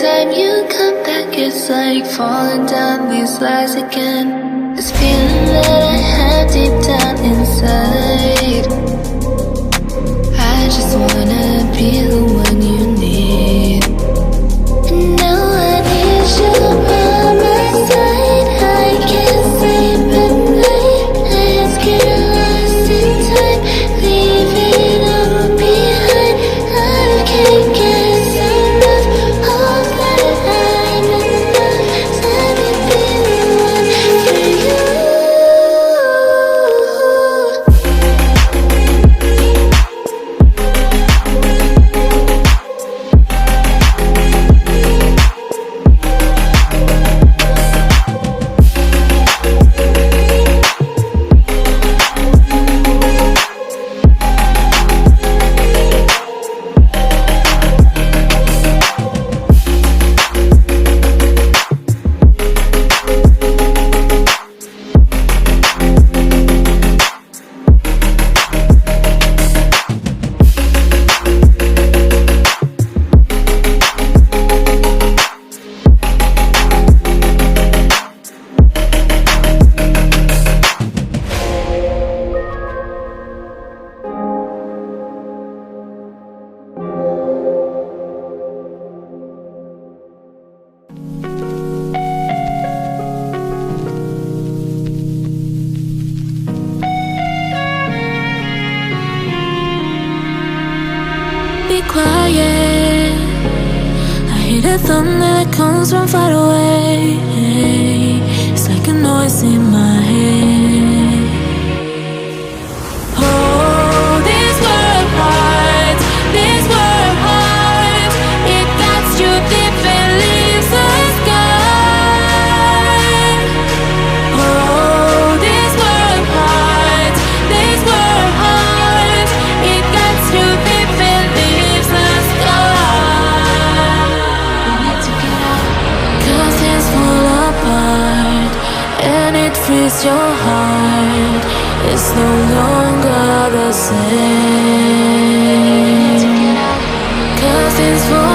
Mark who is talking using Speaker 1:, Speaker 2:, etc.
Speaker 1: time you come back, it's like falling down these lies again. This feeling that I have deep down inside, I just wanna be the one you need. And now I need you by my side. I can't sleep at night. I just get lost in time, leave it all behind. I can't get enough of that. I'm enough. Let me be the one for you.
Speaker 2: Be quiet, I hear the thunder that comes from far away. It's like a noise in my head. Oh, this world heart, this world heart, it cuts you deep and leaves the sky. Oh, this world heart, it cuts you deep and leaves the sky.
Speaker 1: We need to get out.
Speaker 2: 'Cause things fall apart and it frees your heart. It's no longer the same. 'Cause things fall